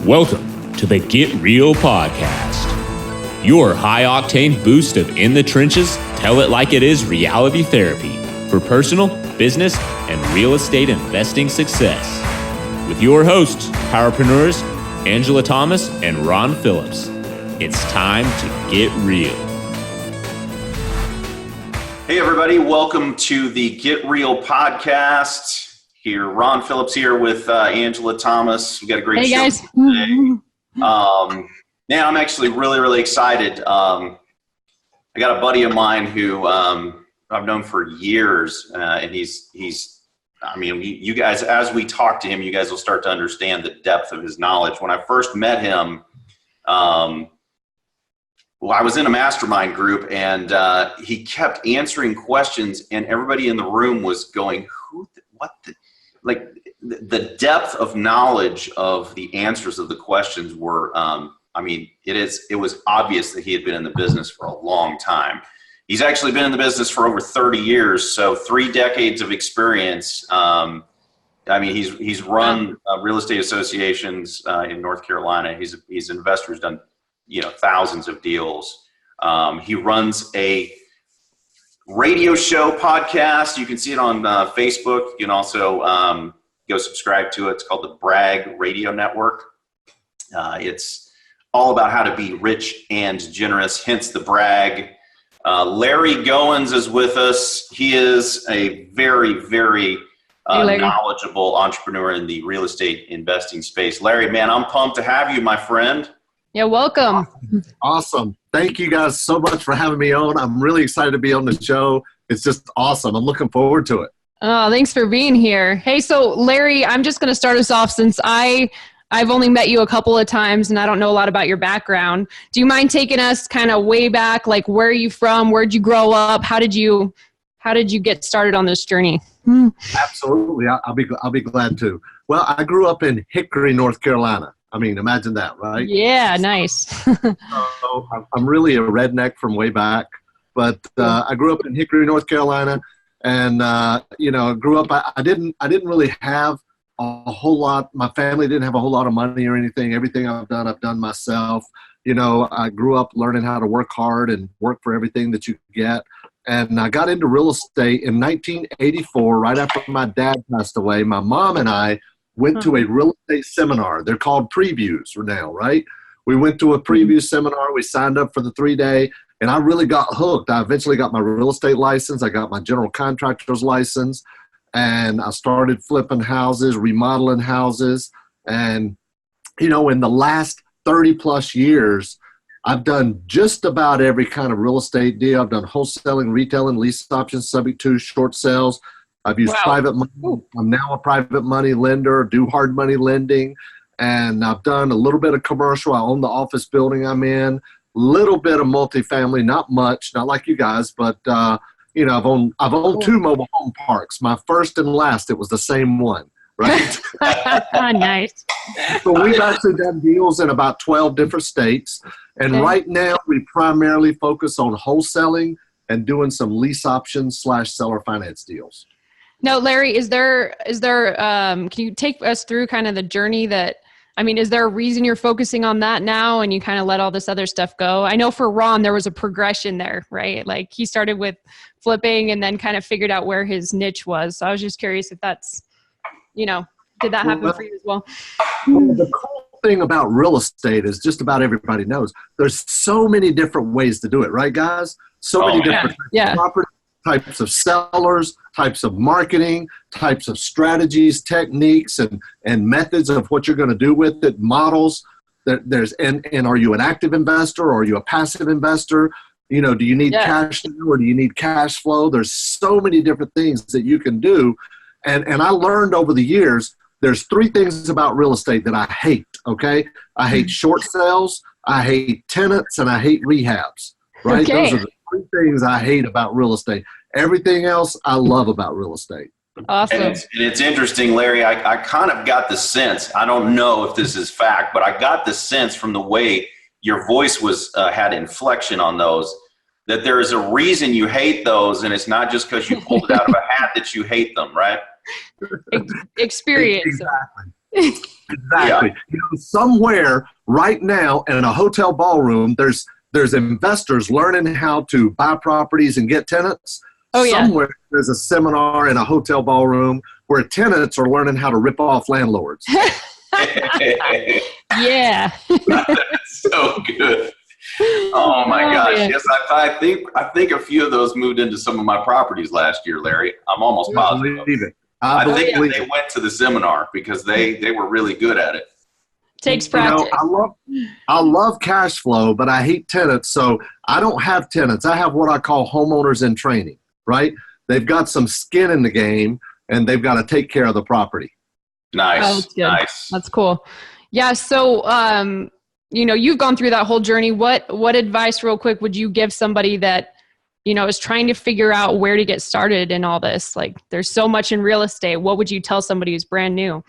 Welcome to the Get Real Podcast, your high-octane boost of in the trenches, tell it like it is reality therapy for personal, business, and real estate investing success. With your hosts, powerpreneurs, Angela Thomas and Ron Phillips. It's time to get real. Hey everybody, welcome to the Get Real Podcast. Here, Ron Phillips here with Angela Thomas. We got a great show guys. today. Man, I'm actually really excited. I got a buddy of mine who I've known for years, and he's. I mean, you guys, as we talk to him, you guys will start to understand the depth of his knowledge. When I first met him, I was in a mastermind group, and he kept answering questions, and everybody in the room was going, the depth of knowledge of the answers of the questions were, it was obvious that he had been in the business for a long time. He's actually been in the business for over 30 years, so 3 decades of experience. He's run real estate associations in North Carolina. He's an investor who's done, thousands of deals. He runs a radio show podcast. You can see it on Facebook. You can also go subscribe to it. It's called the Brag Radio Network. It's all about how to be rich and generous, hence the brag. Larry Goins is with us. He is a very knowledgeable entrepreneur in the real estate investing space. Larry, man, I'm pumped to have you, my friend. Yeah, welcome. Awesome. Thank you guys so much for having me on. I'm really excited to be on the show. It's just awesome. I'm looking forward to it. Oh, thanks for being here. Hey, so Larry, I'm just going to start us off since I've only met you a couple of times and I don't know a lot about your background. Do you mind taking us kind of way back? Like, where are you from? Where'd you grow up? How did you get started on this journey? Absolutely. I'll be glad to. Well, I grew up in Hickory, North Carolina. I mean, imagine that, right? Yeah, nice. So I'm really a redneck from way back, but I grew up in Hickory, North Carolina, and grew up. I didn't really have a whole lot. My family didn't have a whole lot of money or anything. Everything I've done myself. I grew up learning how to work hard and work for everything that you get. And I got into real estate in 1984, right after my dad passed away. My mom and I went to a real estate seminar. They're called previews now, right? We went to a preview seminar. We signed up for the 3-day, and I really got hooked. I eventually got my real estate license. I got my general contractor's license, and I started flipping houses, remodeling houses. And, in the last 30 plus years, I've done just about every kind of real estate deal. I've done wholesaling, retailing, lease options, subject to, short sales. I've used private money. I'm now a private money lender, do hard money lending, and I've done a little bit of commercial. I own the office building I'm in, a little bit of multifamily, not much, not like you guys, but I've owned 2 mobile home parks. My first and last, it was the same one, right? Nice. So we've actually done deals in about 12 different states, and right now we primarily focus on wholesaling and doing some lease options / seller finance deals. Now, Larry, is there, can you take us through kind of the journey is there a reason you're focusing on that now and you kind of let all this other stuff go? I know for Ron, there was a progression there, right? Like he started with flipping and then kind of figured out where his niche was. So I was just curious if that's, did that happen for you as well? Well, the cool thing about real estate is just about everybody knows there's so many different ways to do it, right, guys? So many different types of property, types of sellers, types of marketing, types of strategies, techniques, and methods of what you're going to do with it, models. And are you an active investor or are you a passive investor? Do you need cash or do you need cash flow? There's so many different things that you can do. And I learned over the years, there's 3 things about real estate that I hate, okay? I hate short sales, I hate tenants, and I hate rehabs, right? Okay. Those are the 3 things I hate about real estate. Everything else I love about real estate. Awesome. And it's interesting, Larry. I kind of got the sense, I don't know if this is fact, but I got the sense from the way your voice was had inflection on those, that there is a reason you hate those, and it's not just because you pulled it out of a hat that you hate them, right? Experience. Exactly. Exactly. Somewhere right now in a hotel ballroom, there's investors learning how to buy properties and get tenants. Oh, yeah. Somewhere there's a seminar in a hotel ballroom where tenants are learning how to rip off landlords. Yeah. That's so good. Oh my gosh. Man. Yes, I think a few of those moved into some of my properties last year, Larry. I'm almost positive. I think that they went to the seminar because they were really good at it. Takes practice. I love cash flow, but I hate tenants. So I don't have tenants. I have what I call homeowners in training, right? They've got some skin in the game and they've got to take care of the property. Nice. Oh, nice. That's cool. Yeah. So, you've gone through that whole journey. What advice real quick would you give somebody that, is trying to figure out where to get started in all this? Like there's so much in real estate. What would you tell somebody who's brand new?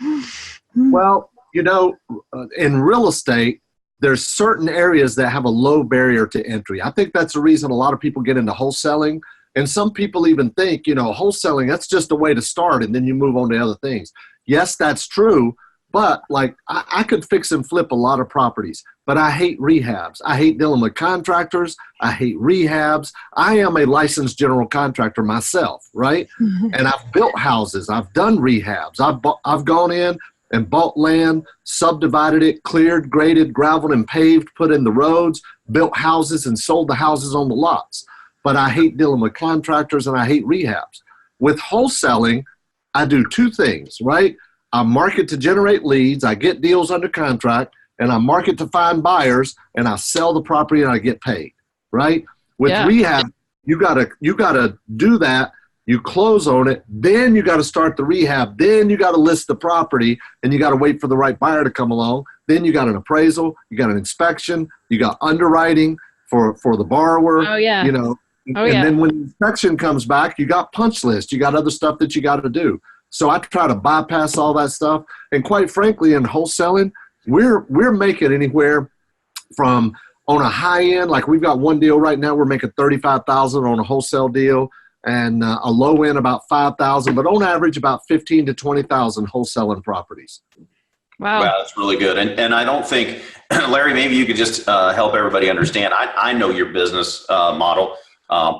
Well, in real estate, there's certain areas that have a low barrier to entry. I think that's the reason a lot of people get into wholesaling. And some people even think, wholesaling, that's just a way to start and then you move on to other things. Yes, that's true. But like I could fix and flip a lot of properties, but I hate rehabs. I hate dealing with contractors. I hate rehabs. I am a licensed general contractor myself, right? Mm-hmm. And I've built houses. I've done rehabs. I've gone in and bought land, subdivided it, cleared, graded, graveled, and paved, put in the roads, built houses, and sold the houses on the lots. But I hate dealing with contractors and I hate rehabs. With wholesaling, I do two things, right? I market to generate leads, I get deals under contract, and I market to find buyers, and I sell the property and I get paid, right? With rehab, you gotta do that. You close on it, then you got to start the rehab, then you got to list the property, and you got to wait for the right buyer to come along. Then you got an appraisal, you got an inspection, you got underwriting for the borrower. Oh yeah. Then when the inspection comes back, you got punch list, you got other stuff that you got to do. So I try to bypass all that stuff. And quite frankly, in wholesaling, we're making anywhere from on a high end, like we've got one deal right now, we're making $35,000 on a wholesale deal, and a low end about $5,000, but on average about $15,000 to $20,000 wholesaling properties. Wow, that's really good. And I don't think, Larry, maybe you could just help everybody understand. I know your business model.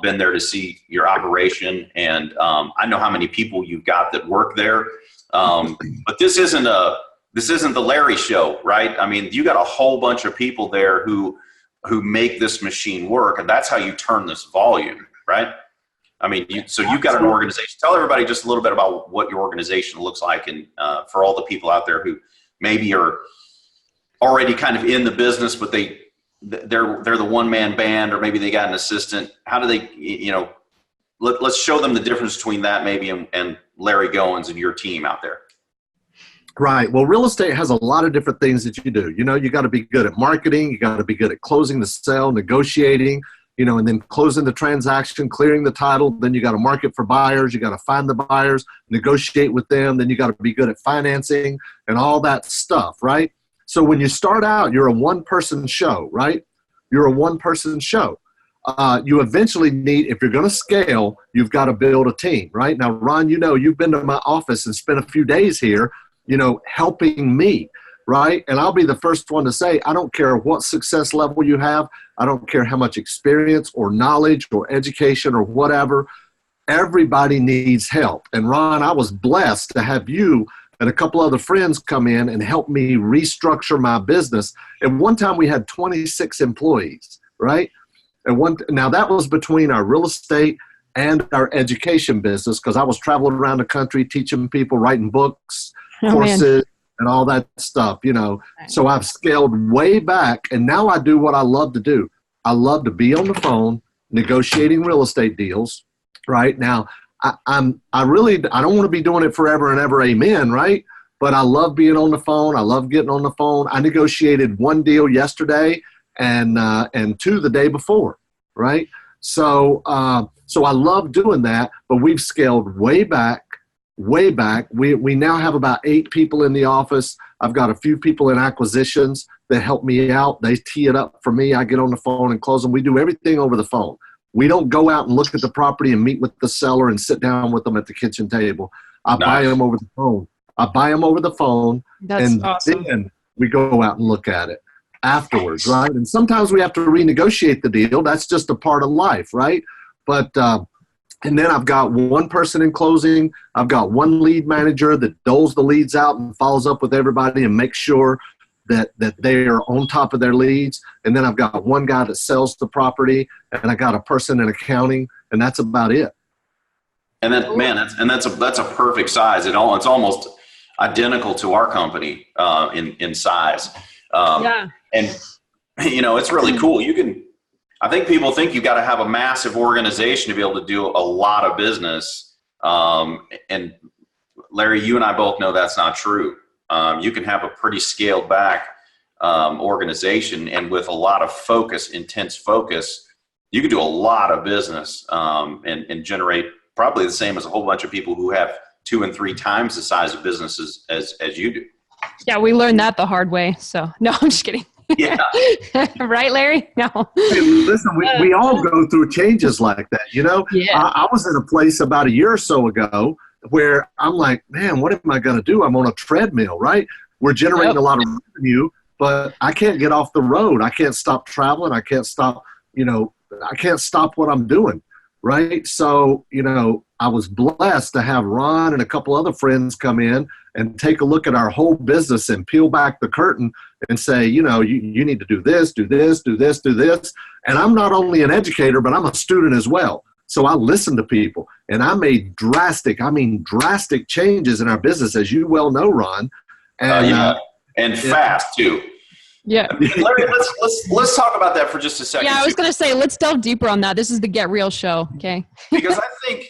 Been there to see your operation, and I know how many people you've got that work there. But this isn't the Larry show, right? I mean, you got a whole bunch of people there who make this machine work, and that's how you turn this volume, right? I mean, you've got an organization. Tell everybody just a little bit about what your organization looks like, and for all the people out there who maybe are already kind of in the business, but they're the one-man band, or maybe they got an assistant. How do they, let's show them the difference between that maybe and Larry Goins and your team out there. Right. Well, real estate has a lot of different things that you do. You got to be good at marketing. You got to be good at closing the sale, negotiating, and then closing the transaction, clearing the title. Then you got to market for buyers. You got to find the buyers, negotiate with them. Then you got to be good at financing and all that stuff, right? So when you start out, you're a one-person show, right? You're a one-person show. You eventually need, if you're going to scale, you've got to build a team, right? Now, Ron, you've been to my office and spent a few days here, helping me, right? And I'll be the first one to say, I don't care what success level you have. I don't care how much experience or knowledge or education or whatever. Everybody needs help. And Ron, I was blessed to have you and a couple other friends come in and help me restructure my business. And one time we had 26 employees, right? Now that was between our real estate and our education business, because I was traveling around the country teaching people, writing books, courses, and all that stuff, So I've scaled way back, and now I do what I love to do. I love to be on the phone negotiating real estate deals, right? Now, I don't want to be doing it forever and ever, amen, right? But I love being on the phone. I love getting on the phone. I negotiated one deal yesterday and two the day before, right? So I love doing that, but we've scaled way back. We now have about 8 people in the office. I've got a few people in acquisitions that help me out. They tee it up for me. I get on the phone and close them. We do everything over the phone. We don't go out and look at the property and meet with the seller and sit down with them at the kitchen table. I buy them over the phone. I buy them over the phone, That's and awesome. then we go out and look at it afterwards, right? And sometimes we have to renegotiate the deal. That's just a part of life, right? But and then I've got one person in closing. I've got one lead manager that doles the leads out and follows up with everybody and makes sure that they are on top of their leads. And then I've got one guy that sells the property, and I got a person in accounting, and that's about it. And then, man, that's a perfect size. It's almost identical to our company in size. Yeah. And it's really cool. I think people think you've got to have a massive organization to be able to do a lot of business. And Larry, you and I both know that's not true. You can have a pretty scaled back organization, and with a lot of focus, intense focus, you can do a lot of business and generate probably the same as a whole bunch of people who have 2 and 3 times the size of businesses as you do. Yeah, we learned that the hard way. So no, I'm just kidding. Yeah. Right, Larry? No. Hey, listen, we all go through changes like that. Yeah. I was in a place about a year or so ago where I'm like, man, what am I going to do? I'm on a treadmill, right? We're generating a lot of revenue, but I can't get off the road. I can't stop traveling. I can't stop, I can't stop what I'm doing, right? So, I was blessed to have Ron and a couple other friends come in and take a look at our whole business and peel back the curtain and say, you need to do this, do this, do this, do this. And I'm not only an educator, but I'm a student as well. So I listen to people, and I made drastic changes in our business, as you well know, Ron. And, and fast too. Yeah. Larry, let's talk about that for just a second. Yeah, I was going to say, let's delve deeper on that. This is the Get Real show. Okay. Because I think,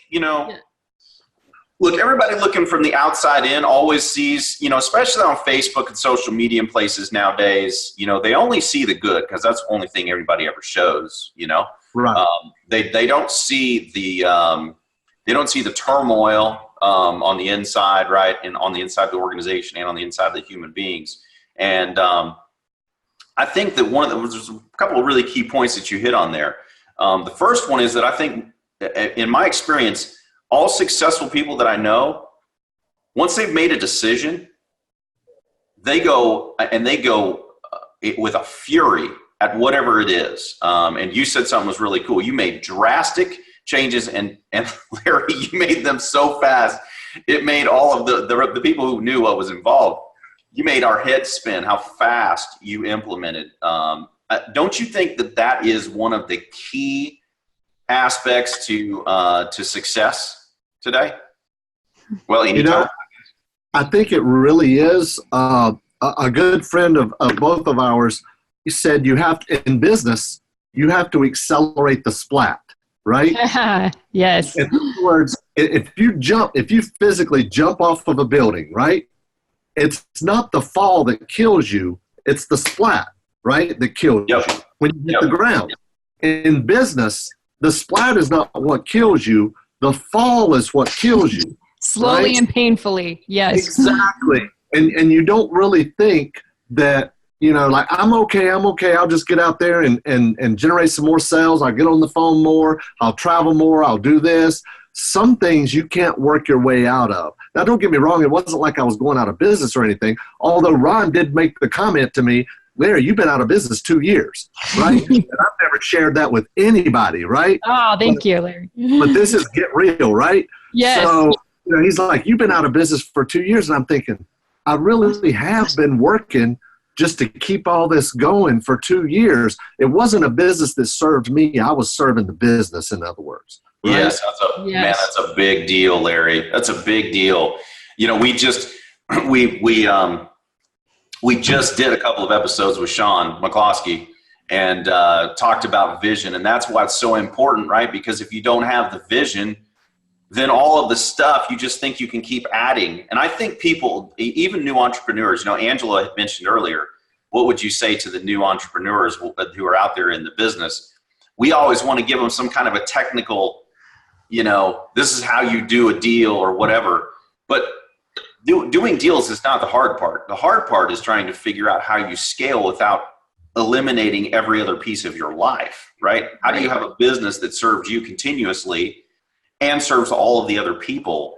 look, everybody looking from the outside in always sees, especially on Facebook and social media and places nowadays, they only see the good because that's the only thing everybody ever shows, Right. They don't see the turmoil on the inside, right, and on the inside of the organization and on the inside of the human beings. And I think that there's a couple of really key points that you hit on there. The first one is that I think, in my experience, all successful people that I know, once they've made a decision, they go with a fury at whatever it is. And you said something was really cool. You made drastic changes, and Larry, you made them so fast. It made all of the people who knew what was involved, you made our heads spin how fast you implemented. Don't you think that is one of the key aspects to success today? Well, I think it really is. A good friend of both of ours, he said in business, you have to accelerate the splat, right? Yes. In other words, if you physically jump off of a building, right? It's not the fall that kills you, it's the splat, right? That kills you when you hit the ground. In business, the splat is not what kills you, the fall is what kills you. Slowly, right? And painfully, yes. Exactly. And you don't really think that, like, I'm okay, I'll just get out there and generate some more sales. I'll get on the phone more, I'll travel more, I'll do this. Some things you can't work your way out of. Now, don't get me wrong, it wasn't like I was going out of business or anything, although Ron did make the comment to me, Larry, you've been out of business 2 years, right? And I've never shared that with anybody, right? Oh, thank you, Larry. But this is Get Real, right? Yes. So, he's like, you've been out of business for 2 years, and I'm thinking, I really have been working just to keep all this going for 2 years. It wasn't a business that served me. I was serving the business, in other words. Right? Yes, man, that's a big deal, Larry. That's a big deal. We just did a couple of episodes with Sean McCloskey and talked about vision, and that's why it's so important, right? Because if you don't have the vision, then all of the stuff you just think you can keep adding. And I think people, even new entrepreneurs, Angela had mentioned earlier, what would you say to the new entrepreneurs who are out there in the business? We always want to give them some kind of a technical, this is how you do a deal or whatever. But doing deals is not the hard part. The hard part is trying to figure out how you scale without eliminating every other piece of your life, right? How do you have a business that serves you continuously and serves all of the other people?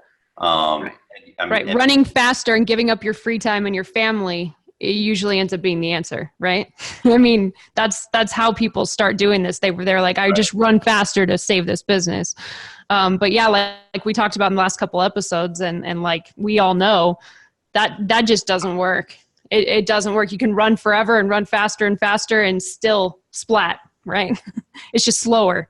I mean, right. Running faster and giving up your free time and your family, it usually ends up being the answer, right? I mean, that's how people start doing this. They're like, I just run faster to save this business. But yeah, like we talked about in the last couple episodes, and like we all know that just doesn't work. It doesn't work. You can run forever and run faster and faster and still splat, right? It's just slower.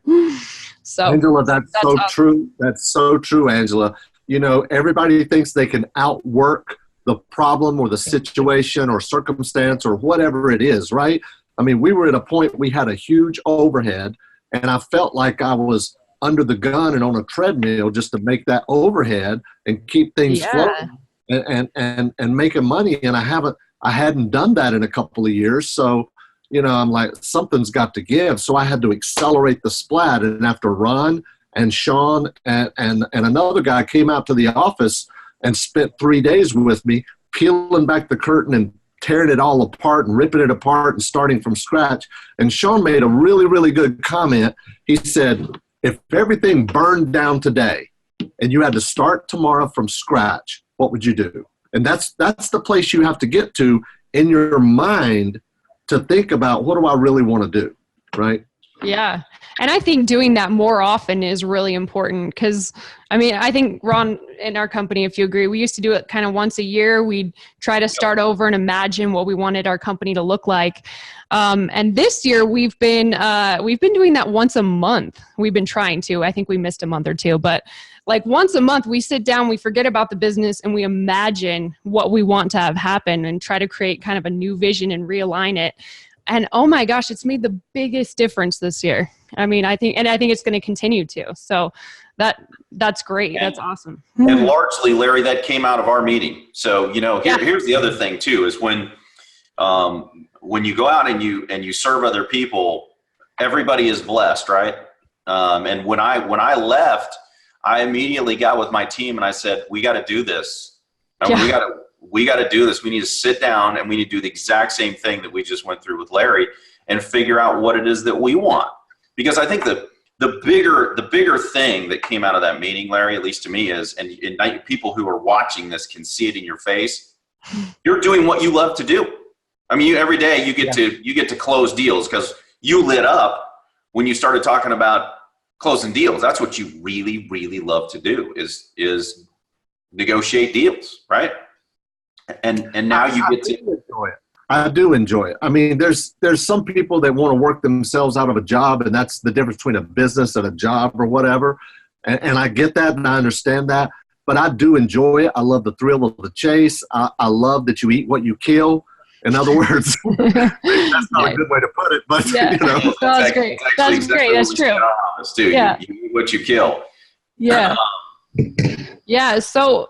So Angela, that's so awesome. true. That's so true, Angela. You know, everybody thinks they can outwork the problem or the situation or circumstance or whatever it is, right? I mean, we were at a point, we had a huge overhead, and I felt like I was under the gun and on a treadmill just to make that overhead and keep things flowing and making money. And I hadn't done that in a couple of years. So, you know, I'm like, something's got to give. So I had to accelerate the splat. And after Ron and Sean and another guy came out to the office and spent 3 days with me, peeling back the curtain and tearing it all apart and ripping it apart and starting from scratch. And Sean made a really, really good comment. He said, if everything burned down today and you had to start tomorrow from scratch, what would you do? And that's the place you have to get to in your mind to think about, what do I really want to do, right? Yeah. And I think doing that more often is really important because, I mean, I think, Ron, in our company, if you agree, we used to do it kind of once a year. We'd try to start over and imagine what we wanted our company to look like. And this year we've been doing that once a month. We've been trying to. I think we missed a month or two, but like once a month we sit down, we forget about the business and we imagine what we want to have happen and try to create kind of a new vision and realign it. And oh my gosh, it's made the biggest difference this year. I mean, I think it's going to continue to. So that's great. That's awesome. And largely, Larry, that came out of our meeting. So, you know, here's the other thing too, is when you go out and you serve other people, everybody is blessed, right? And when I left, I immediately got with my team and I said, we got to do this. We got to do this. We need to sit down and we need to do the exact same thing that we just went through with Larry and figure out what it is that we want. Because I think the bigger thing that came out of that meeting, Larry, at least to me, is, and people who are watching this can see it in your face, you're doing what you love to do. I mean, every day you get to close deals because you lit up when you started talking about closing deals. That's what you really, really love to do is negotiate deals, right? And now you get to enjoy it. I do enjoy it. I mean, there's some people that want to work themselves out of a job, and that's the difference between a business and a job or whatever. And I get that and I understand that, but I do enjoy it. I love the thrill of the chase. I love that you eat what you kill. In other words, that's not a good way to put it, but you know. That's great. That's great. That's true. Yeah. You eat what you kill. Yeah. Yeah. So,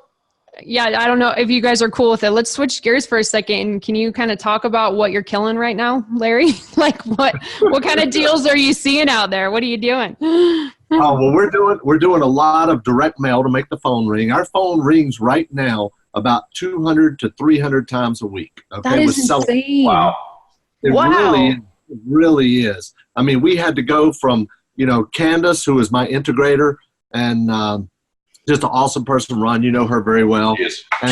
yeah, I don't know if you guys are cool with it. Let's switch gears for a second. Can you kind of talk about what you're killing right now, Larry? Like what kind of deals are you seeing out there? What are you doing? Oh, well, we're doing a lot of direct mail to make the phone ring. Our phone rings right now about 200 to 300 times a week. Okay, that is insane. Wow. It really is. I mean, we had to go from, you know, Candace, who is my integrator, and just an awesome person, Ron. You know her very well.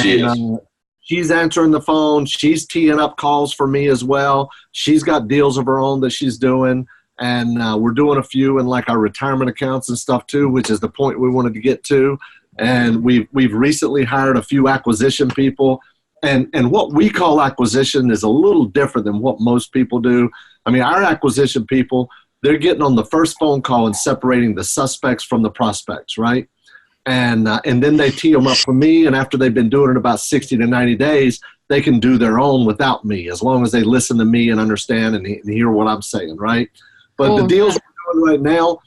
She is. She's answering the phone. She's teeing up calls for me as well. She's got deals of her own that she's doing. And we're doing a few in like our retirement accounts and stuff too, which is the point we wanted to get to. And we've recently hired a few acquisition people. And what we call acquisition is a little different than what most people do. I mean, our acquisition people, they're getting on the first phone call and separating the suspects from the prospects, right? And then they tee them up for me, and after they've been doing it about 60 to 90 days, they can do their own without me, as long as they listen to me and understand and hear what I'm saying, right? But the deals we're doing right now,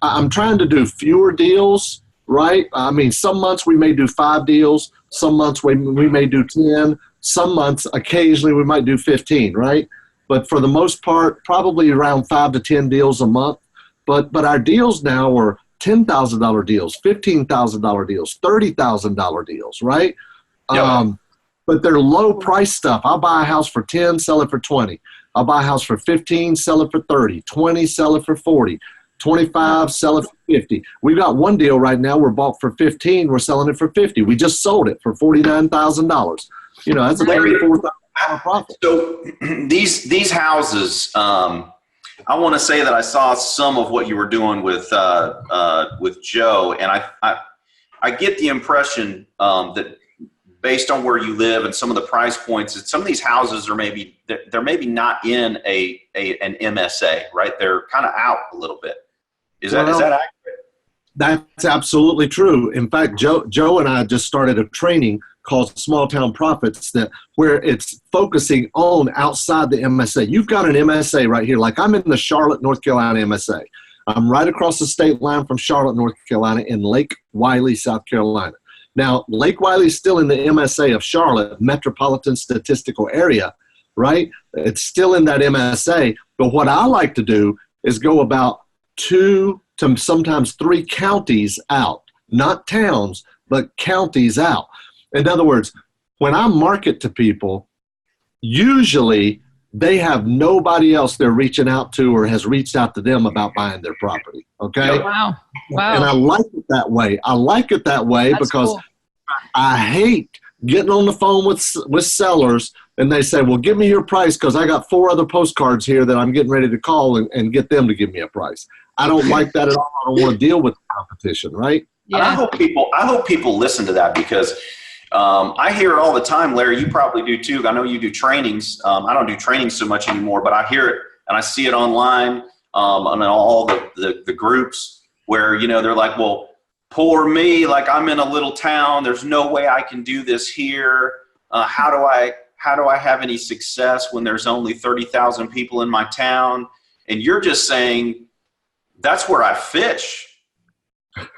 I'm trying to do fewer deals, right? I mean, some months we may do 5 deals, some months we may do 10, some months occasionally we might do 15, right? But for the most part, probably around 5 to 10 deals a month. But our deals now are $10,000 deals, $15,000 deals, $30,000 deals, right? Yep. But they're low price stuff. I'll buy a house for 10, sell it for 20. I'll buy a house for 15, sell it for 30, 20, sell it for 40. 25, sell it for 50. We've got one deal right now. We're bought for 15. We're selling it for 50. We just sold it for $49,000. You know, that's a $34,000 profit. So these houses, I want to say that I saw some of what you were doing with Joe, and I get the impression that based on where you live and some of the price points, that some of these houses are maybe not in an MSA, right? They're kind of out a little bit. Is that accurate? That's absolutely true. In fact, Joe and I just started a training called Small Town Profits, where it's focusing on outside the MSA. You've got an MSA right here. Like I'm in the Charlotte, North Carolina MSA. I'm right across the state line from Charlotte, North Carolina, in Lake Wiley, South Carolina. Now, Lake Wiley is still in the MSA of Charlotte, Metropolitan Statistical Area, right? It's still in that MSA. But what I like to do is go about 2 to sometimes 3 counties out, not towns, but counties out. In other words, when I market to people, usually they have nobody else they're reaching out to or has reached out to them about buying their property. Okay. Wow. And I like it that way. That's because cool. I hate getting on the phone with sellers and they say, well, give me your price because I got 4 other postcards here that I'm getting ready to call and get them to give me a price. I don't like that at all. I don't want to deal with competition, right? Yeah. And I hope people listen to that because I hear it all the time, Larry. You probably do too. I know you do trainings. I don't do trainings so much anymore, but I hear it and I see it online on all the groups where, you know, they're like, well, poor me, like I'm in a little town. There's no way I can do this here. How do I have any success when there's only 30,000 people in my town? And you're just saying, that's where I fish.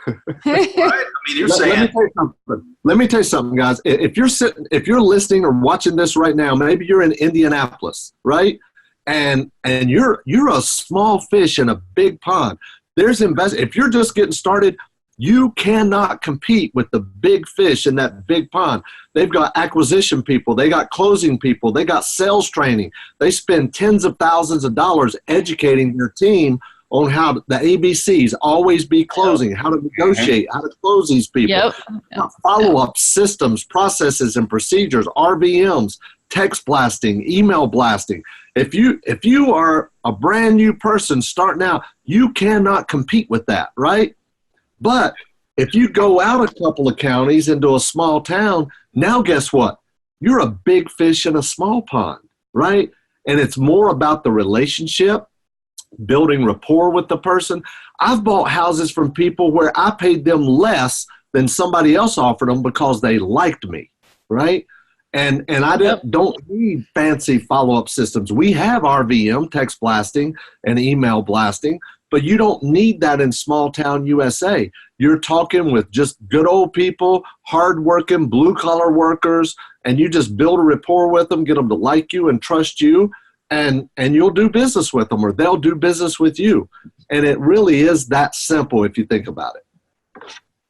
Right? I mean, you're saying. Let me tell you something, guys. If you're listening or watching this right now, maybe you're in Indianapolis, right? And you're a small fish in a big pond. If you're just getting started, you cannot compete with the big fish in that big pond. They've got acquisition people. They got closing people. They got sales training. They spend tens of thousands of dollars educating their team on how the ABCs, always be closing, how to negotiate, how to close these people, follow-up systems, processes, and procedures, RVMs, text blasting, email blasting. If you are a brand new person starting out, you cannot compete with that, right? But if you go out a couple of counties into a small town, now guess what? You're a big fish in a small pond, right? And it's more about the relationship, building rapport with the person. I've bought houses from people where I paid them less than somebody else offered them because they liked me, right? And I don't need fancy follow-up systems. We have RVM, text blasting, and email blasting, but you don't need that in small town USA. You're talking with just good old people, hardworking, blue-collar workers, and you just build a rapport with them, get them to like you and trust you, and you'll do business with them or they'll do business with you. And it really is that simple if you think about it.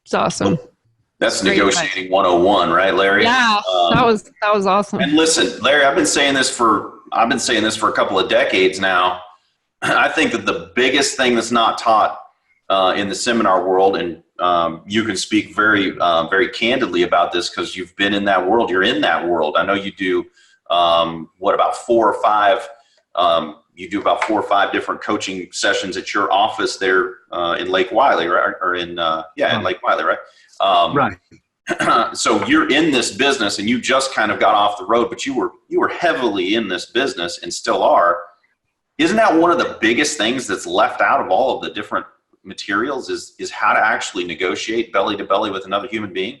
It's awesome. That's negotiating 101, right, Larry? Yeah, that was awesome. And listen, Larry, I've been saying this for a couple of decades now. I think that the biggest thing that's not taught in the seminar world, and you can speak very, very candidly about this because you've been in that world. You're in that world. I know you do. About 4 or 5? You do about 4 or 5 different coaching sessions at your office there in Lake Wiley, right? Or in Lake Wiley, right? Right. So you're in this business, and you just kind of got off the road, but you were heavily in this business and still are. Isn't that one of the biggest things that's left out of all of the different materials? Is how to actually negotiate belly to belly with another human being?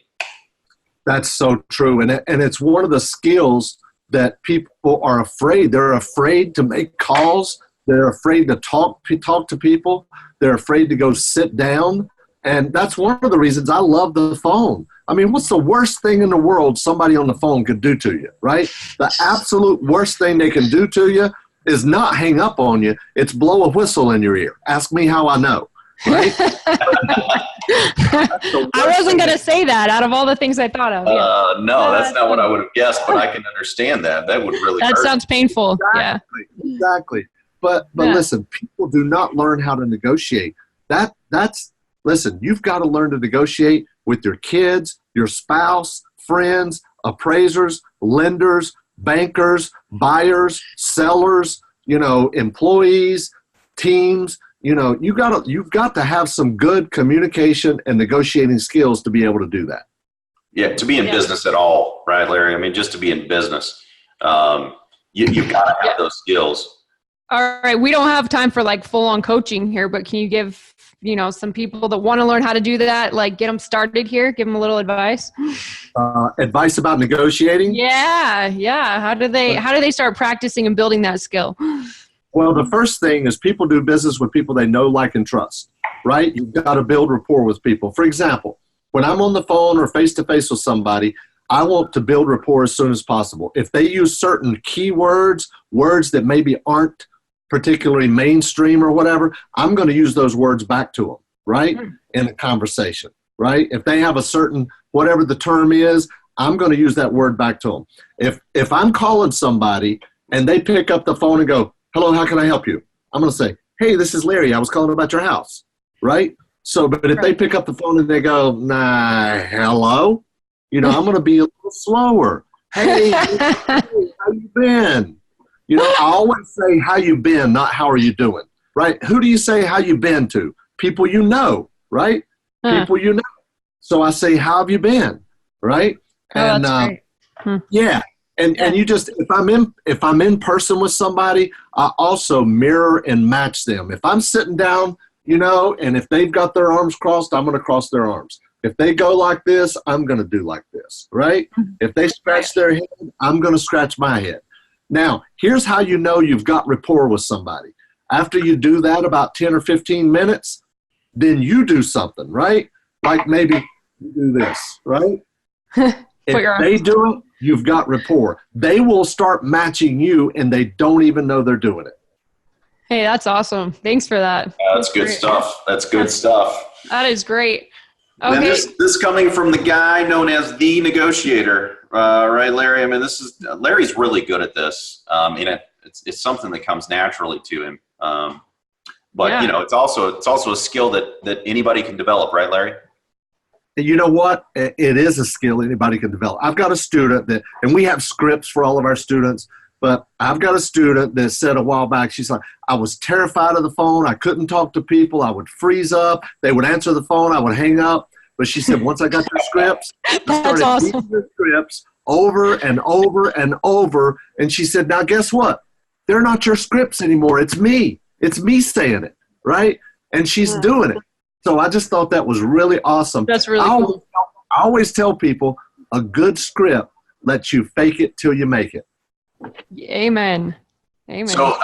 That's so true, and it's one of the skills that people are afraid. They're afraid to make calls. They're afraid to talk to people. They're afraid to go sit down. And that's one of the reasons I love the phone. I mean, what's the worst thing in the world somebody on the phone could do to you, right? The absolute worst thing they can do to you is not hang up on you. It's blow a whistle in your ear. Ask me how I know, right? I wasn't going to say that out of all the things I thought of. Yeah. No, that's not what I would have guessed, but I can understand that. That would really hurt. Sounds painful. Exactly. But listen, people do not learn how to negotiate. Listen, you've got to learn to negotiate with your kids, your spouse, friends, appraisers, lenders, bankers, buyers, sellers, employees, teams. You've got to have some good communication and negotiating skills to be able to do that. Yeah, to be in business at all, right, Larry? I mean, just to be in business, you've got to have those skills. All right, we don't have time for like full-on coaching here, but can you give some people that want to learn how to do that, like get them started here, give them a little advice? Advice about negotiating? Yeah. How do they start practicing and building that skill? Well, the first thing is people do business with people they know, like, and trust, right? You've got to build rapport with people. For example, when I'm on the phone or face-to-face with somebody, I want to build rapport as soon as possible. If they use certain keywords, words that maybe aren't particularly mainstream or whatever, I'm going to use those words back to them, right? In a conversation, right? If they have a certain, whatever the term is, I'm going to use that word back to them. If I'm calling somebody and they pick up the phone and go, hello, how can I help you? I'm going to say, hey, this is Larry. I was calling about your house, right? So, but if they pick up the phone and they go, nah, hello, I'm going to be a little slower. Hey, how you been? I always say, how you been, not how are you doing, right? Who do you say how you been to? People you know, right? People you know. So I say, how have you been, right? And that's great. Yeah. And you just, if I'm in person with somebody, I also mirror and match them. If I'm sitting down, and if they've got their arms crossed, I'm going to cross their arms. If they go like this, I'm going to do like this, right? If they scratch their head, I'm going to scratch my head. Now, here's how you know you've got rapport with somebody. After you do that about 10 or 15 minutes, then you do something, right? Like maybe you do this, right? If they do it, you've got rapport. They will start matching you, and they don't even know they're doing it. Hey, that's awesome. Thanks for that. That's good stuff. That's good stuff. That is great. Okay. Now this coming from the guy known as the negotiator, right, Larry? I mean, Larry's really good at this. It's something that comes naturally to him. But it's also a skill that anybody can develop, right, Larry? You know what? It is a skill anybody can develop. I've got a student and we have scripts for all of our students, but I've got a student that said a while back, she's like, I was terrified of the phone. I couldn't talk to people. I would freeze up. They would answer the phone. I would hang up. But she said, once I got their scripts, I started reading their scripts over and over and over. And she said, now guess what? They're not your scripts anymore. It's me. It's me saying it, right? And she's doing it. So I just thought that was really awesome. That's really cool. I always tell people a good script lets you fake it till you make it. Amen. So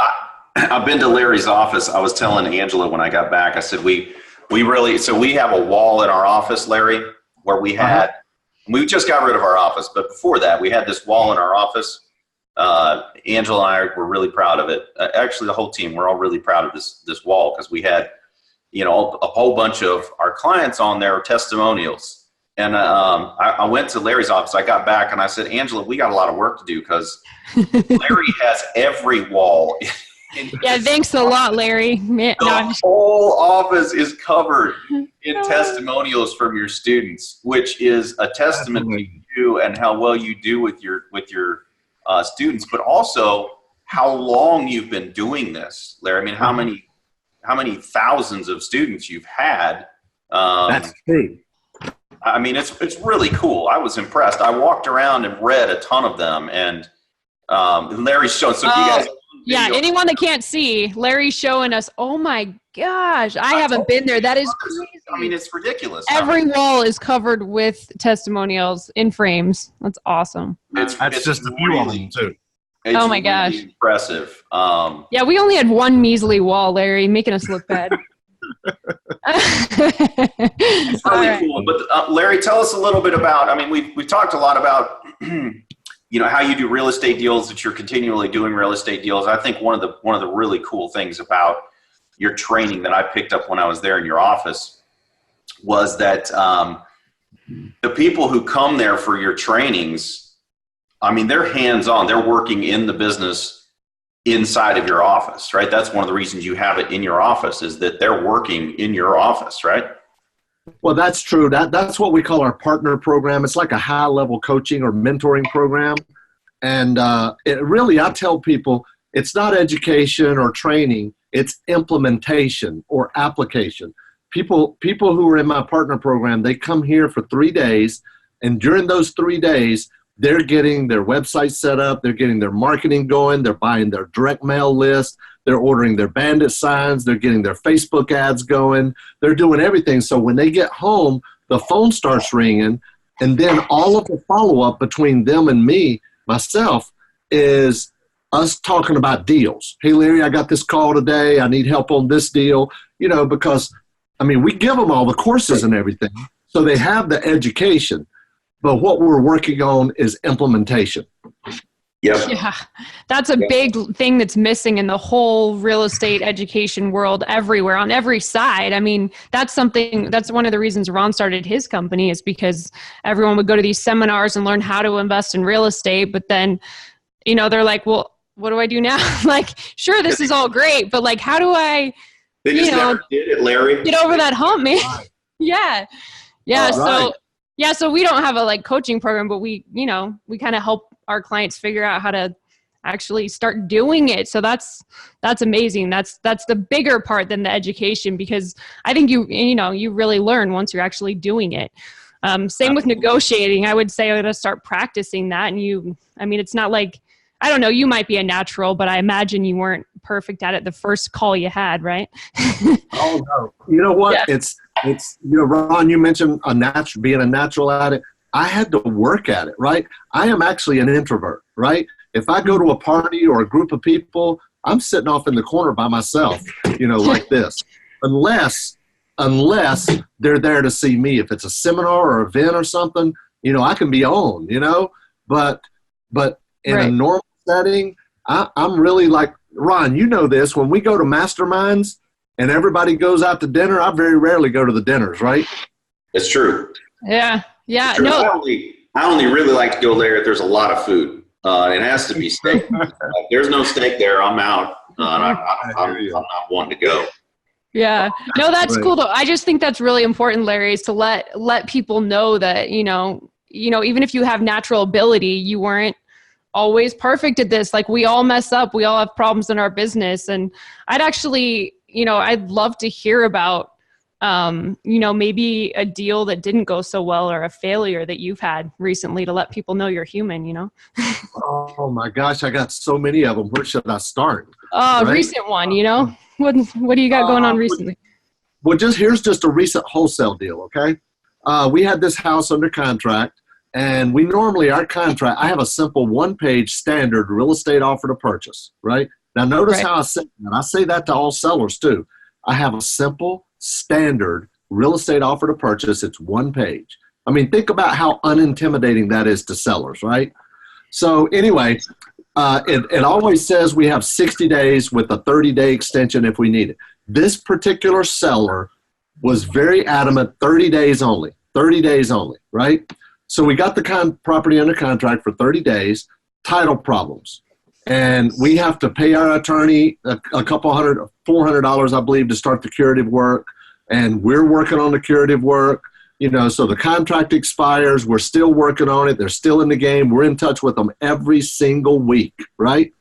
I've been to Larry's office. I was telling Angela when I got back, I said, we have a wall in our office, Larry, where we we just got rid of our office. But before that, we had this wall in our office. Angela and I were really proud of it. Actually, the whole team, we're all really proud of this wall because we had, a whole bunch of our clients on there, testimonials. And I went to Larry's office. I got back and I said, Angela, we got a lot of work to do because Larry has every wall. Yeah, thanks a lot, Larry. The whole office is covered in testimonials from your students, which is a testament to you and how well you do with your students, but also how long you've been doing this, Larry. I mean, how many thousands of students you've had. That's true. I mean, it's really cool. I was impressed. I walked around and read a ton of them, and Larry's showing. So if you guys, anyone that can't see, Larry's showing us. Oh my gosh, I haven't been there. That is crazy. I mean, it's ridiculous. Every wall is covered with testimonials in frames. That's awesome. That's just a few of them too. Oh my gosh, really impressive. Yeah, we only had one measly wall, Larry, making us look bad. It's really cool. But Larry, tell us a little bit about. I mean, we've talked a lot about how you do real estate deals. That you're continually doing real estate deals. I think one of the really cool things about your training that I picked up when I was there in your office was that the people who come there for your trainings, I mean, they're hands-on. They're working in the business inside of your office, right? That's one of the reasons you have it in your office, is that they're working in your office, right? Well, that's true. That's what we call our partner program. It's like a high-level coaching or mentoring program. And it really, I tell people, it's not education or training. It's implementation or application. People who are in my partner program, they come here for 3 days. And during those 3 days, they're getting their website set up. They're getting their marketing going. They're buying their direct mail list. They're ordering their bandit signs. They're getting their Facebook ads going. They're doing everything. So when they get home, the phone starts ringing. And then all of the follow-up between them and me, myself, is us talking about deals. Hey, Larry, I got this call today. I need help on this deal. Because, we give them all the courses and everything. So they have the education. But what we're working on is implementation. Yep. Yeah, that's a big thing that's missing in the whole real estate education world everywhere, on every side. That's one of the reasons Ron started his company, is because everyone would go to these seminars and learn how to invest in real estate. But then, they're like, well, what do I do now? Sure, this is all great, but how do I, they just never did it, Larry. Get over that hump, man. Right. Yeah. Right. So we don't have a coaching program, but we kind of help our clients figure out how to actually start doing it. So that's amazing. That's the bigger part than the education, because I think you really learn once you're actually doing it. Same with negotiating. I would say I would start practicing that. And it's not like, I don't know, you might be a natural, but I imagine you weren't perfect at it the first call you had, right? Oh no. You know what? Yeah. It's Ron, you mentioned being a natural at it. I had to work at it, right? I am actually an introvert, right? If I go to a party or a group of people, I'm sitting off in the corner by myself, like this. Unless they're there to see me. If it's a seminar or event or something, I can be on, but in a normal setting, I'm really like, Ron, this, when we go to masterminds and everybody goes out to dinner, I very rarely go to the dinners, right? It's true. Yeah. Yeah. True. No. I only really like to go there if there's a lot of food. It has to be steak. If there's no steak there, I'm out. I'm not wanting to go. Yeah. No, that's cool though. I just think that's really important, Larry, is to let people know that, even if you have natural ability, you weren't always perfect at this. We all mess up. We all have problems in our business. And I'd actually, I'd love to hear about, maybe a deal that didn't go so well, or a failure that you've had recently, to let people know you're human, Oh my gosh, I got so many of them. Where should I start? Right? Recent one, what do you got going on recently? Well, here's just a recent wholesale deal. Okay. We had this house under contract, and we normally, our contract, I have a simple 1-page standard real estate offer to purchase, right? Now notice how I say that. I say that to all sellers too. I have a simple standard real estate offer to purchase. It's 1 page. Think about how unintimidating that is to sellers, right? So anyway, it always says we have 60 days with a 30-day extension if we need it. This particular seller was very adamant, 30 days only, right? So we got the property under contract for 30 days, title problems. And we have to pay our attorney a couple $400, I believe, to start the curative work. And we're working on the curative work, so the contract expires. We're still working on it. They're still in the game. We're in touch with them every single week, right?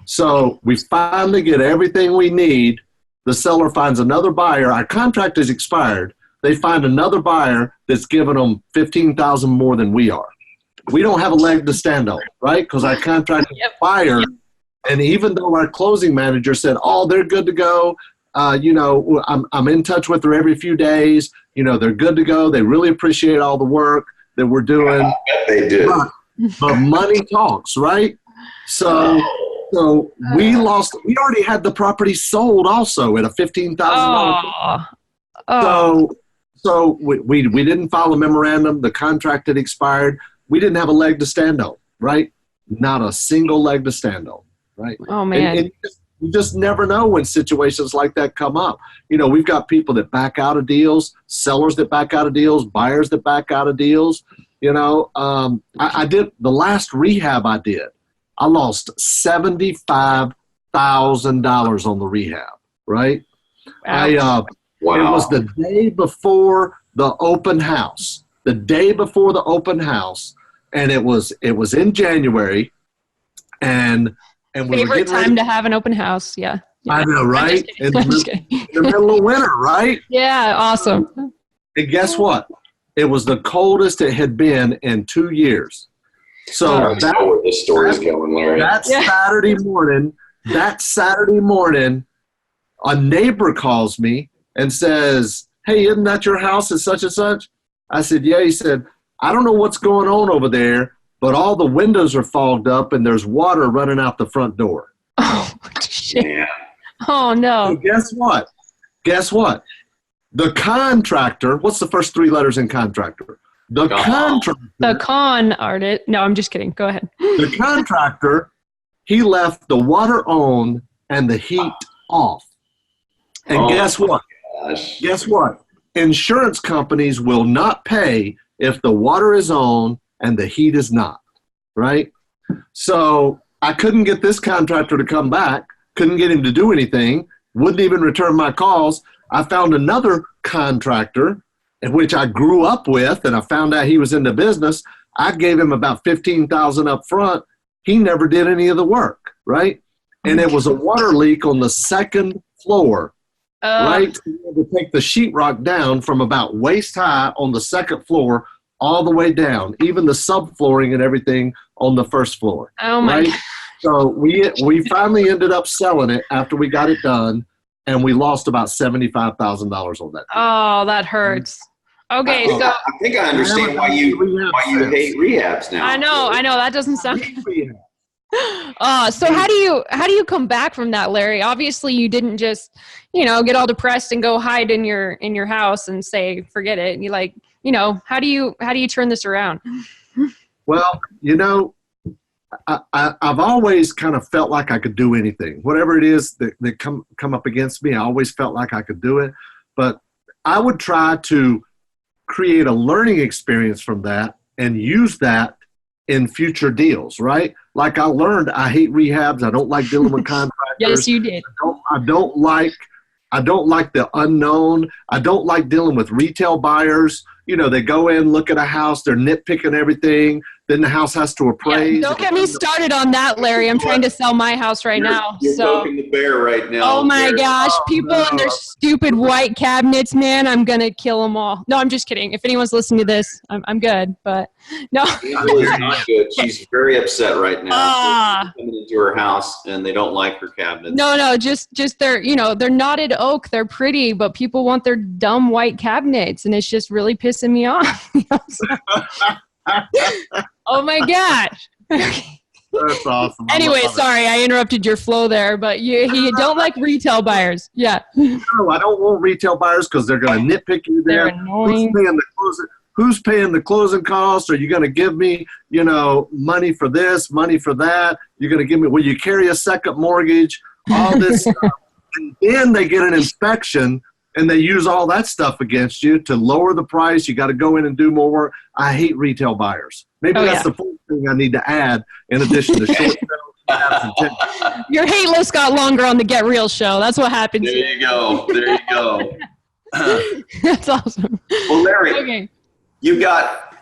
So we finally get everything we need. The seller finds another buyer. Our contract is expired. They find another buyer that's giving them $15,000 more than we are. We don't have a leg to stand on, right? Because our contract expired. And even though our closing manager said, oh, they're good to go, I'm in touch with her every few days. They're good to go. They really appreciate all the work that we're doing. I bet they do. But money talks, right? So we lost. We already had the property sold also at a $15,000. So we didn't file a memorandum. The contract had expired. We didn't have a leg to stand on, right? Not a single leg to stand on, right? Oh, man. And you just never know when situations like that come up. We've got people that back out of deals, sellers that back out of deals, buyers that back out of deals. I did the last rehab I did. I lost on the rehab, right? Wow. Wow. It was the day before the open house. The day before the open house, and it was in January, and we were Favorite getting time ready. to have an open house. Yeah. I know, right? In I'm just kidding. the middle of winter, right? Yeah. Awesome. And guess what? It was the coldest it had been in 2 years. So I know where this story's going, Larry. that Saturday morning, a neighbor calls me and says, "Hey, isn't that your house at such and such?" I said, "Yeah." He said, "I don't know what's going on over there, but all the windows are fogged up and there's water running out the front door." Oh, shit. Yeah. Oh, So no. guess what? The contractor, what's the first 3 letters in contractor? The Con artist. No, I'm just kidding. Go ahead. The contractor, he left the water on and the heat off. And guess what? Gosh. Guess what? Insurance companies will not pay if the water is on and the heat is not, right? So I couldn't get this contractor to come back, couldn't get him to do anything, wouldn't even return my calls. I found another contractor, in which I grew up with, and I found out he was in the business. I gave him about $15,000 up front. He never did any of the work, right? And it was a water leak on the second floor, right? We had to take the sheetrock down from about waist high on the second floor all the way down, even the subflooring and everything on the first floor. Oh, my right? God. So we finally ended up selling it after we got it done, and we lost about $75,000 on that. Oh, that hurts. Okay, so I think I understand why you hate rehabs now. I know that doesn't sound. So how do you come back from that, Larry? Obviously, you didn't just get all depressed and go hide in your house and say forget it. You how do you turn this around? Well, I've always kind of felt like I could do anything, whatever it is that come up against me. I always felt like I could do it, but I would try to create a learning experience from that and use that in future deals, right? Like I learned I hate rehabs. I don't like dealing with contractors. Yes, you did. I don't like the unknown. I don't like dealing with retail buyers. They go in, look at a house, they're nitpicking everything. Then the house has to appraise. Yeah, don't get me started on that, Larry. I'm trying to sell my house right now. You're poking the bear right now. Oh my gosh, people and their stupid white cabinets, man. I'm gonna kill them all. No, I'm just kidding. If anyone's listening to this, I'm good. But no, Angela's not good. She's very upset right now. She's coming into her house and they don't like her cabinets. No, just they're they're knotted oak. They're pretty, but people want their dumb white cabinets, and it's just really pissing me off. Oh my gosh. That's awesome. Anyway, sorry, I interrupted your flow there, but you don't like retail buyers. Yeah. No, I don't want retail buyers because they're going to nitpick you there. They're annoying. Who's paying the closing costs? Are you going to give me, money for this, money for that? You're going to give me, will you carry a second mortgage? All this stuff. And then they get an inspection and they use all that stuff against you to lower the price. You got to go in and do more work. I hate retail buyers. Maybe that's the fourth thing I need to add in addition to short sales. Your hate list got longer on the Get Real show. That's what happens. There you go. That's awesome. Well, Larry, okay. you've got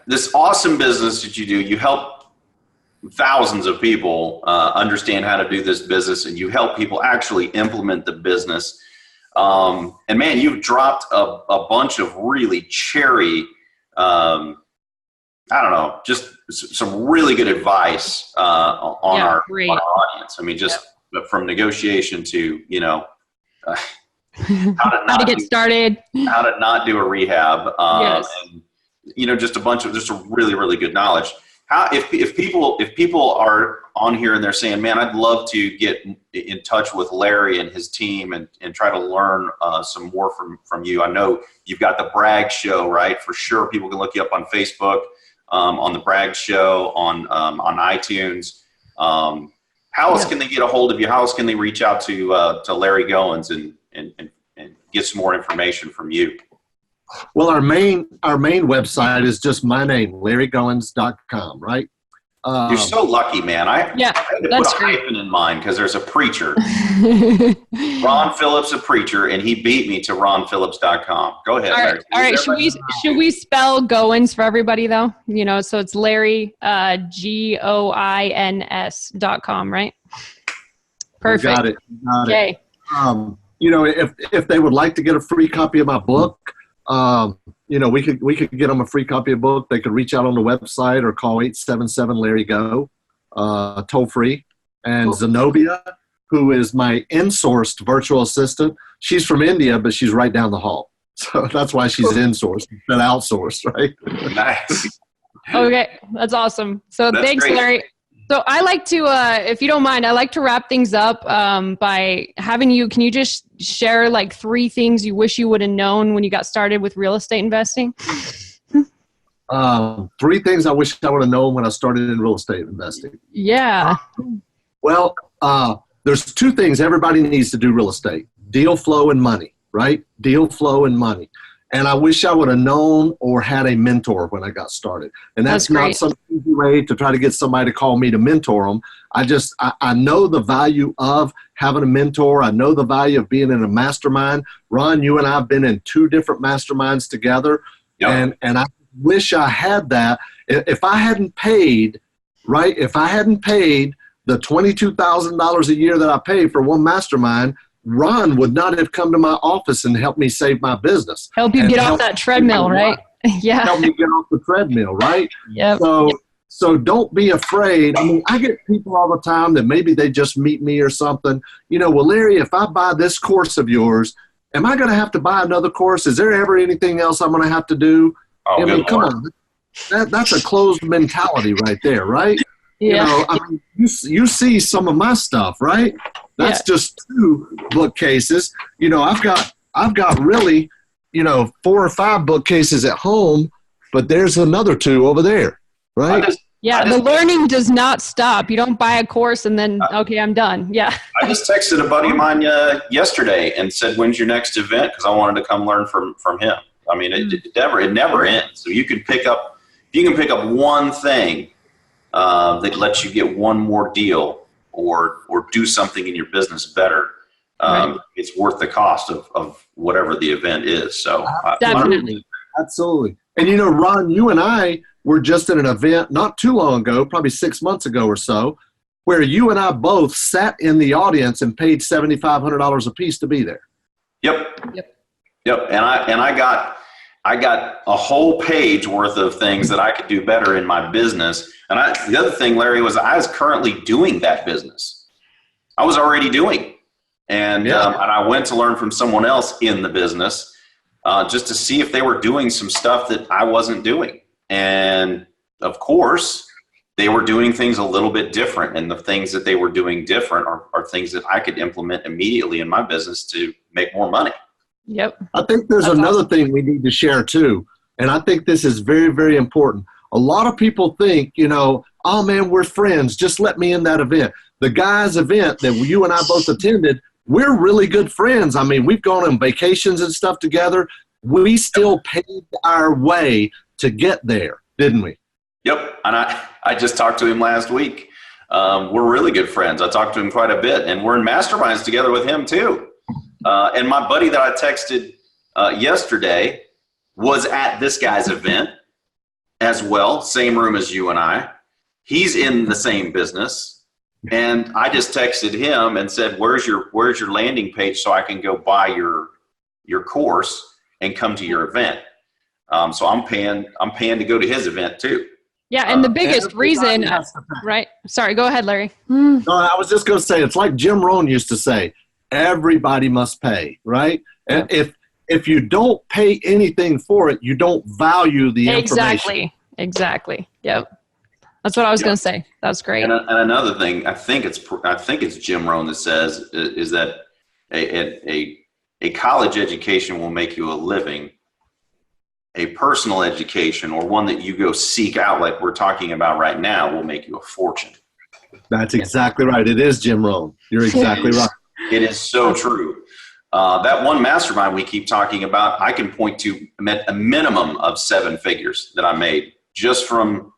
this awesome business that you do. You help thousands of people understand how to do this business, and you help people actually implement the business. And man, you've dropped a bunch of really cherry, just some really good advice on our audience. I mean, just from negotiation to, how to get started, how to not do a rehab, and just a really, really good knowledge. If people are on here and they're saying, man, I'd love to get in touch with Larry and his team and try to learn some more from you. I know you've got the Bragg Show, right? For sure, people can look you up on Facebook, on the Bragg Show, on iTunes. How else can they get a hold of you? How else can they reach out to Larry Goins and get some more information from you? Well, our main website is just my name, LarryGoins.com, right? You're so lucky, man. I had to put a hyphen in mine because there's a preacher. Ron Phillips, a preacher, and he beat me to ronphillips.com. Go ahead, Larry. All right. Should we spell Goins for everybody, though? You know, so it's Larry, GOINS.com, right? Perfect. Got it. Okay. You know, if they would like to get a free copy of my book, you know, we could get them a free copy of the book. They could reach out on the website or call 877-LARRY-GO, toll free. And Zenobia, who is my insourced virtual assistant, she's from India, but she's right down the hall. So that's why she's insourced, not outsourced, right? Nice. Okay, that's awesome. So thanks, great. Larry. So I like to, if you don't mind, I like to wrap things up by having you, can you just share like 3 things you wish you would have known when you got started with real estate investing? 3 things I wish I would have known when I started in real estate investing. Yeah. Well, there's 2 things everybody needs to do real estate: deal flow and money, right? Deal flow and money. And I wish I would have known or had a mentor when I got started. And that's not some easy way to try to get somebody to call me to mentor them. I know the value of having a mentor. I know the value of being in a mastermind. Ron, you and I have been in 2 different masterminds together. Yep. And I wish I had that. If I hadn't paid, right, if I hadn't paid the $22,000 a year that I pay for one mastermind, Ron would not have come to my office and helped me save my business. Help you get off that treadmill, right? Yeah. Help me get off the treadmill, right? Yep. So don't be afraid. I mean, I get people all the time that maybe they just meet me or something. You know, well, Larry, if I buy this course of yours, am I going to have to buy another course? Is there ever anything else I'm going to have to do? Oh, I mean, come on. That's a closed mentality right there, right? Yeah. You know, I mean, you see some of my stuff, right? That's just 2 bookcases. You know, I've got really, you know, 4 or 5 bookcases at home, but there's another 2 over there, right? The learning does not stop. You don't buy a course and then, okay, I'm done. Yeah. I just texted a buddy of mine yesterday and said, "When's your next event?" Because I wanted to come learn from him. I mean, it never ends. So you can pick up one thing that lets you get one more deal or do something in your business better. It's worth the cost of whatever the event is. So definitely. Absolutely. And you know, Ron, you and I were just at an event not too long ago, probably 6 months ago or so, where you and I both sat in the audience and paid $7,500 a piece to be there. Yep. And I got a whole page worth of things that I could do better in my business. And the other thing, Larry, was I was currently doing that business. I was already doing. And I went to learn from someone else in the business just to see if they were doing some stuff that I wasn't doing. And of course, they were doing things a little bit different. And the things that they were doing different are things that I could implement immediately in my business to make more money. Yep. I think there's another thing we need to share too. And I think this is very, very important. A lot of people think, you know, oh man, we're friends. Just let me in that event. The guy's event that you and I both attended, we're really good friends. I mean, we've gone on vacations and stuff together. We still paid our way to get there, didn't we? Yep. And I just talked to him last week. We're really good friends. I talked to him quite a bit, and we're in masterminds together with him too. And my buddy that I texted yesterday was at this guy's event as well, same room as you and I. He's in the same business, and I just texted him and said, "Where's your landing page so I can go buy your course and come to your event?" So I'm paying to go to his event too. Yeah, and the biggest reason, right? Sorry, go ahead, Larry. No, I was just going to say, it's like Jim Rohn used to say, everybody must pay, right? And if you don't pay anything for it, you don't value the information. Exactly. Yep. That's what I was going to say. That's great. And another thing, I think it's Jim Rohn that says is that a college education will make you a living. A personal education, or one that you go seek out like we're talking about right now, will make you a fortune. That's exactly right. It is Jim Rohn. You're exactly right. It is so true. That one mastermind we keep talking about, I can point to a minimum of 7 figures that I made just from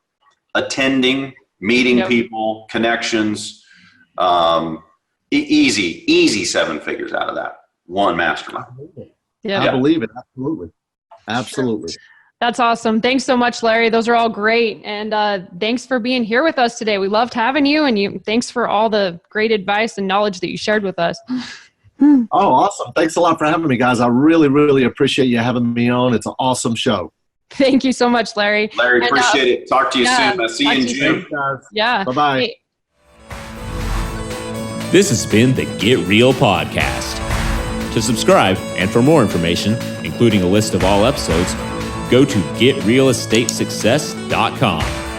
attending meeting people, connections, easy 7 figures out of that one mastermind. Yeah, I believe it. Absolutely. That's awesome. Thanks so much, Larry. Those are all great. And thanks for being here with us today. We loved having you, and thanks for all the great advice and knowledge that you shared with us. Oh, awesome. Thanks a lot for having me, guys. I really, really appreciate you having me on. It's an awesome show. Thank you so much, Larry. Larry, appreciate it. Talk to you soon. I'll see you in June. Yeah. Bye-bye. Hey. This has been the Get Real Podcast. To subscribe and for more information, including a list of all episodes, go to getrealestatesuccess.com.